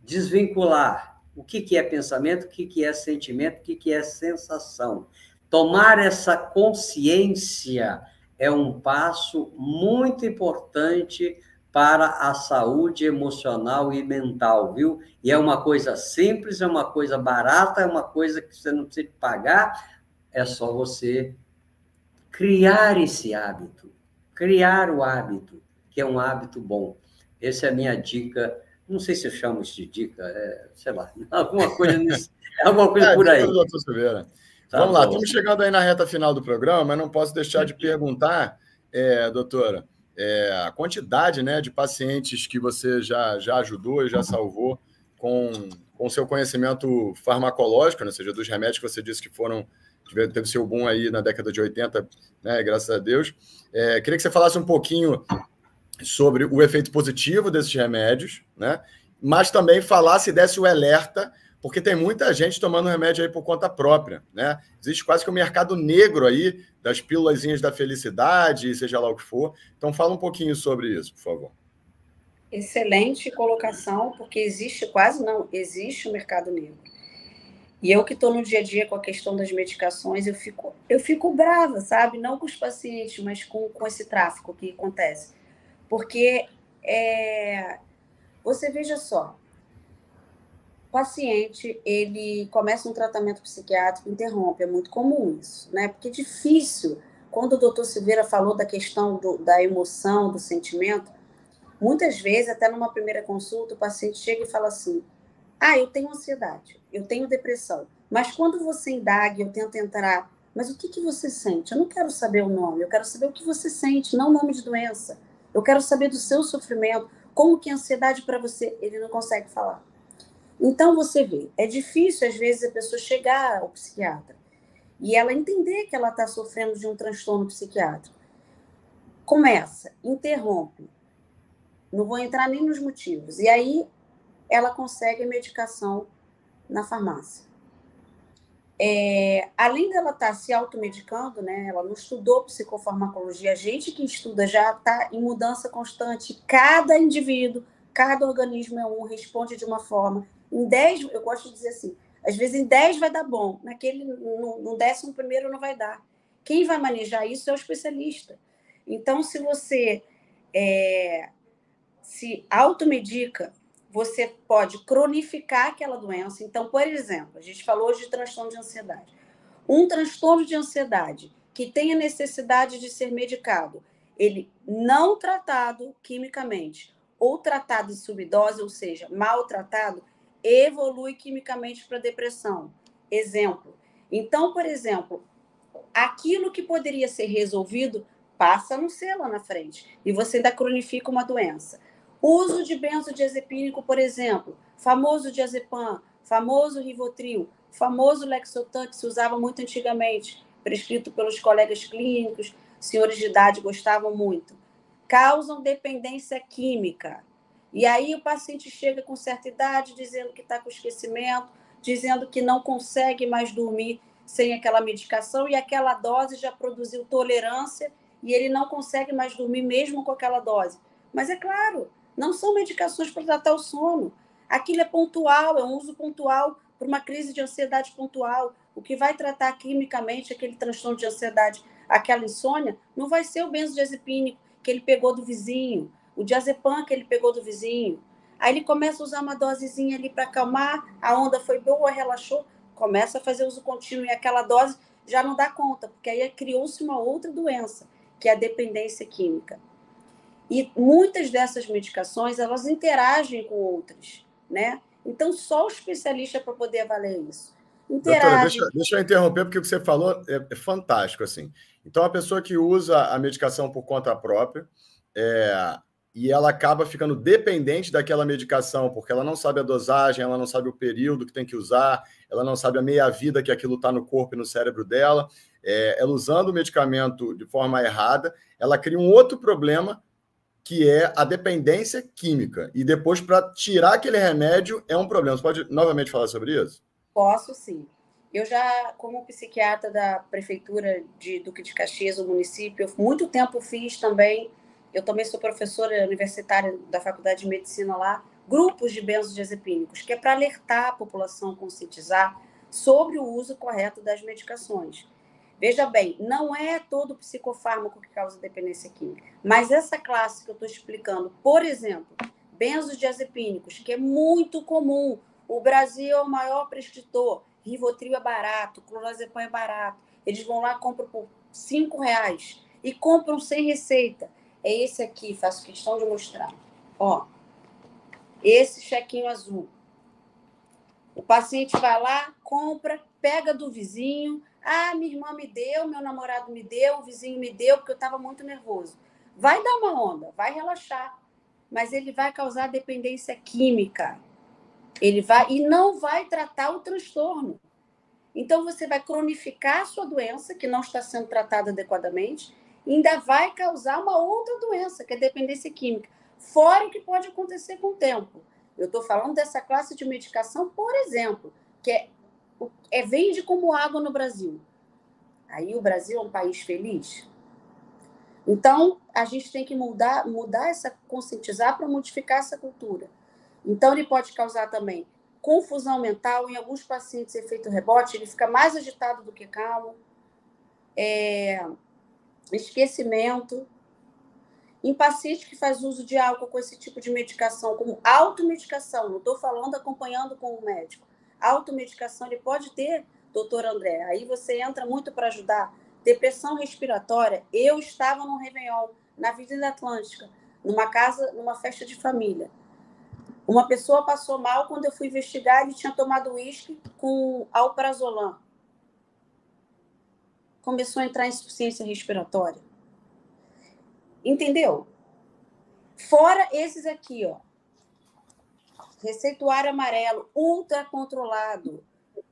E: Desvincular o que é pensamento, o que é sentimento, o que é sensação. Tomar essa consciência é um passo muito importante para a saúde emocional e mental, viu? E é uma coisa simples, é uma coisa barata, é uma coisa que você não precisa pagar, é só você criar esse hábito, criar o hábito, que é um hábito bom. Essa é a minha dica, não sei se eu chamo isso de dica, sei lá, alguma coisa por aí.
D: Doutor Silveira.
E: Tá
D: Vamos lá,
E: bom.
D: estamos chegando aí na reta final do programa, mas não posso deixar de perguntar, doutora, a quantidade, né, de pacientes que você já ajudou e já salvou com seu conhecimento farmacológico, né, ou seja, dos remédios que você disse que teve seu boom aí na década de 80, né, graças a Deus. Queria que você falasse um pouquinho sobre o efeito positivo desses remédios, né, mas também falasse e desse o alerta, porque tem muita gente tomando remédio aí por conta própria, né? Existe quase que um mercado negro aí das pílulazinhas da felicidade, seja lá o que for. Então, fala um pouquinho sobre isso, por favor.
G: Excelente colocação, porque existe o mercado negro. E eu que estou no dia a dia com a questão das medicações, eu fico brava, sabe? Não com os pacientes, mas com esse tráfico que acontece. Porque você veja só, o paciente, ele começa um tratamento psiquiátrico, interrompe, é muito comum isso, né? Porque é difícil, quando o doutor Silveira falou da questão da emoção, do sentimento, muitas vezes, até numa primeira consulta, o paciente chega e fala assim, eu tenho ansiedade, eu tenho depressão, mas quando você indaga, eu tento entrar, mas o que você sente? Eu não quero saber o nome, eu quero saber o que você sente, não o nome de doença. Eu quero saber do seu sofrimento, como que é a ansiedade para você, ele não consegue falar. Então, você vê, é difícil, às vezes, a pessoa chegar ao psiquiatra e ela entender que ela está sofrendo de um transtorno psiquiátrico. Começa, interrompe, não vou entrar nem nos motivos, e aí ela consegue a medicação na farmácia. Além dela estar se automedicando, né, ela não estudou psicofarmacologia, a gente que estuda já está em mudança constante, cada indivíduo, cada organismo responde de uma forma. Em 10, eu gosto de dizer assim, às vezes em 10 vai dar bom, no 11º não vai dar. Quem vai manejar isso é o especialista. Então, se você se automedica, você pode cronificar aquela doença. Então, por exemplo, a gente falou hoje de transtorno de ansiedade. Um transtorno de ansiedade que tem a necessidade de ser medicado, ele não tratado quimicamente, ou tratado em subdose, ou seja, maltratado, evolui quimicamente para depressão. Exemplo. Então, por exemplo, aquilo que poderia ser resolvido passa a não ser lá na frente. E você ainda cronifica uma doença. Uso de benzodiazepínico, por exemplo, famoso diazepam, famoso Rivotril, famoso Lexotan, que se usava muito antigamente, prescrito pelos colegas clínicos, senhores de idade gostavam muito. Causam dependência química. E aí o paciente chega com certa idade, dizendo que está com esquecimento, dizendo que não consegue mais dormir sem aquela medicação, e aquela dose já produziu tolerância, e ele não consegue mais dormir mesmo com aquela dose. Mas é claro, não são medicações para tratar o sono. Aquilo é pontual, é um uso pontual para uma crise de ansiedade pontual. O que vai tratar quimicamente aquele transtorno de ansiedade, aquela insônia, não vai ser o benzodiazepínico que ele pegou do vizinho, o diazepam que ele pegou do vizinho. Aí ele começa a usar uma dosezinha ali para acalmar, a onda foi boa, relaxou, começa a fazer uso contínuo e aquela dose já não dá conta, porque aí criou-se uma outra doença, que é a dependência química. E muitas dessas medicações, elas interagem com outras, né? Então, só o especialista para poder avaliar isso. Interage.
D: Doutora, deixa eu interromper, porque o que você falou é fantástico, assim. Então, a pessoa que usa a medicação por conta própria, e ela acaba ficando dependente daquela medicação, porque ela não sabe a dosagem, ela não sabe o período que tem que usar, ela não sabe a meia-vida que aquilo está no corpo e no cérebro dela. Ela usando o medicamento de forma errada, ela cria um outro problema, que é a dependência química. E depois, para tirar aquele remédio, é um problema. Você pode novamente falar sobre isso?
G: Posso, sim. Eu já, como psiquiatra da Prefeitura de Duque de Caxias, o município, eu muito tempo fiz também, eu também sou professora universitária da Faculdade de Medicina lá, grupos de benzodiazepínicos, que é para alertar a população, conscientizar sobre o uso correto das medicações. Veja bem, não é todo psicofármaco que causa dependência química, mas essa classe que eu estou explicando, por exemplo, benzodiazepínicos, que é muito comum, o Brasil é o maior prescritor, Rivotril é barato, clonazepam é barato, eles vão lá e compram por R$5 e compram sem receita. É esse aqui, faço questão de mostrar. Ó, esse chequinho azul. O paciente vai lá, compra, pega do vizinho. Ah, minha irmã me deu, meu namorado me deu, o vizinho me deu, porque eu estava muito nervoso. Vai dar uma onda, vai relaxar, mas ele vai causar dependência química. Ele vai e não vai tratar o transtorno. Então, você vai cronificar a sua doença, que não está sendo tratada adequadamente, e ainda vai causar uma outra doença, que é dependência química, fora o que pode acontecer com o tempo. Eu estou falando dessa classe de medicação, por exemplo, que vende como água no Brasil. Aí o Brasil é um país feliz. Então, a gente tem que mudar conscientizar para modificar essa cultura. Então, ele pode causar também confusão mental. Em alguns pacientes, efeito rebote, ele fica mais agitado do que calmo. Esquecimento. Em paciente que faz uso de álcool com esse tipo de medicação, como automedicação, não estou falando acompanhando com o médico. Automedicação, ele pode ter, doutor André, aí você entra muito para ajudar. Depressão respiratória. Eu estava num Réveillon, na Avenida Atlântica, numa festa de família. Uma pessoa passou mal, quando eu fui investigar, ele tinha tomado uísque com alprazolam. Começou a entrar em insuficiência respiratória. Entendeu? Fora esses aqui, ó. Receituário amarelo, ultra controlado.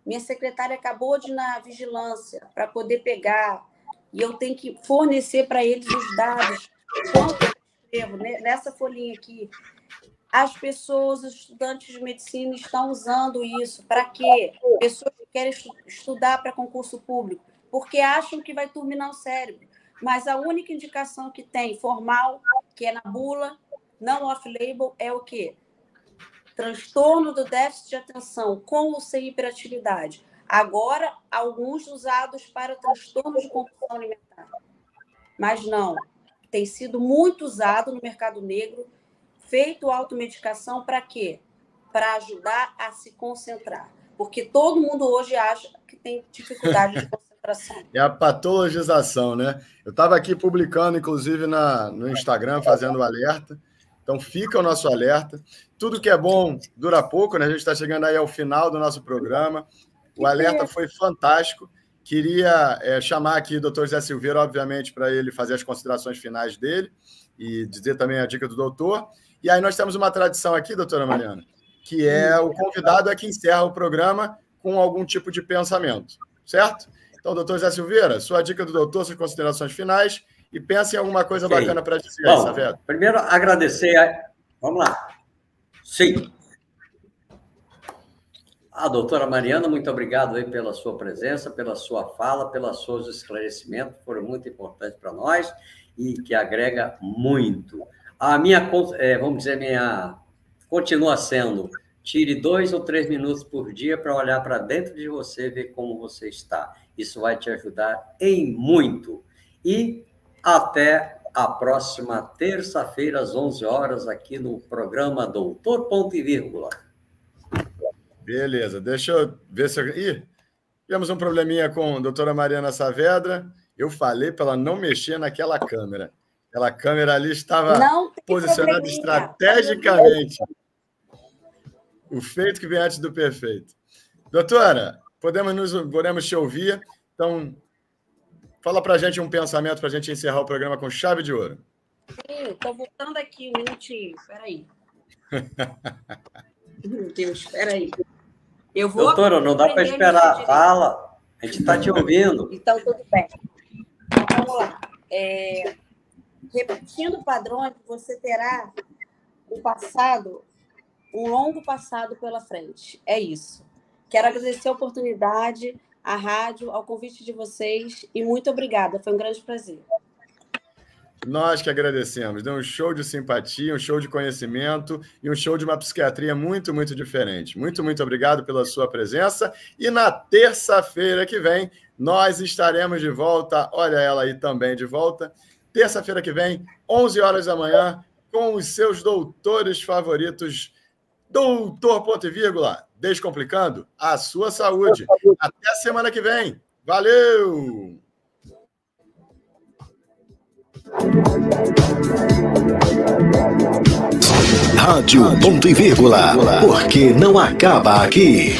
G: Minha secretária acabou de ir na vigilância para poder pegar. E eu tenho que fornecer para eles os dados. Quanto eu escrevo, né? Nessa folhinha aqui. As pessoas, os estudantes de medicina estão usando isso. Para quê? Pessoas que querem estudar para concurso público, porque acham que vai turbinar o cérebro. Mas a única indicação que tem formal, que é na bula, não off-label, é o quê? Transtorno do déficit de atenção, com ou sem hiperatividade. Agora, alguns usados para transtorno de compulsão alimentar. Mas não, tem sido muito usado no mercado negro, feito automedicação para quê? Para ajudar a se concentrar. Porque todo mundo hoje acha que tem dificuldade de concentração.
D: É a patologização, né? Eu estava aqui publicando, inclusive, no Instagram, fazendo o alerta. Então, fica o nosso alerta. Tudo que é bom dura pouco, né? A gente está chegando aí ao final do nosso programa. O alerta foi fantástico. Queria chamar aqui o doutor Zé Silveira, obviamente, para ele fazer as considerações finais dele e dizer também a dica do doutor. E aí nós temos uma tradição aqui, doutora Mariana, que é o convidado que encerra o programa com algum tipo de pensamento, certo? Então, doutor Zé Silveira, sua dica do doutor, suas considerações finais, e pense em alguma coisa bacana para dizer.
E: Bom, Saavedra. Primeiro, agradecer. Vamos lá. Sim. Doutora Mariana, muito obrigado aí pela sua presença, pela sua fala, pelos seus esclarecimentos, foram muito importantes para nós e que agrega muito. A minha, vamos dizer, continua sendo, tire 2 ou 3 minutos por dia para olhar para dentro de você, ver como você está. Isso vai te ajudar em muito. E até a próxima terça-feira, às 11 horas, aqui no programa Doutor Ponto e Vírgula.
D: Beleza, deixa eu ver se... tivemos um probleminha com a doutora Mariana Saavedra. Eu falei para ela não mexer naquela câmera. Aquela câmera ali estava posicionada estrategicamente. O feito que vem antes do perfeito. Doutora, podemos te ouvir. Então, fala para a gente um pensamento para a gente encerrar o programa com chave de ouro.
G: Sim, estou voltando aqui um minutinho. Espera aí. Meu Deus, espera aí. Eu vou.
E: Doutora, não dá para esperar. Fala. A gente está te ouvindo.
G: Então, tudo bem. Então, vamos lá. Repetindo padrões, você terá um longo passado pela frente. É isso. Quero agradecer a oportunidade, à rádio, ao convite de vocês e muito obrigada. Foi um grande prazer.
D: Nós que agradecemos. Deu um show de simpatia, um show de conhecimento e um show de uma psiquiatria muito, muito diferente. Muito, muito obrigado pela sua presença. E na terça-feira que vem, nós estaremos de volta. Olha ela aí também de volta. Terça-feira que vem, 11 horas da manhã, com os seus doutores favoritos. Doutor Ponto e Vírgula, descomplicando a sua saúde. Até a semana que vem. Valeu!
C: Rádio Ponto e Vírgula, porque não acaba aqui.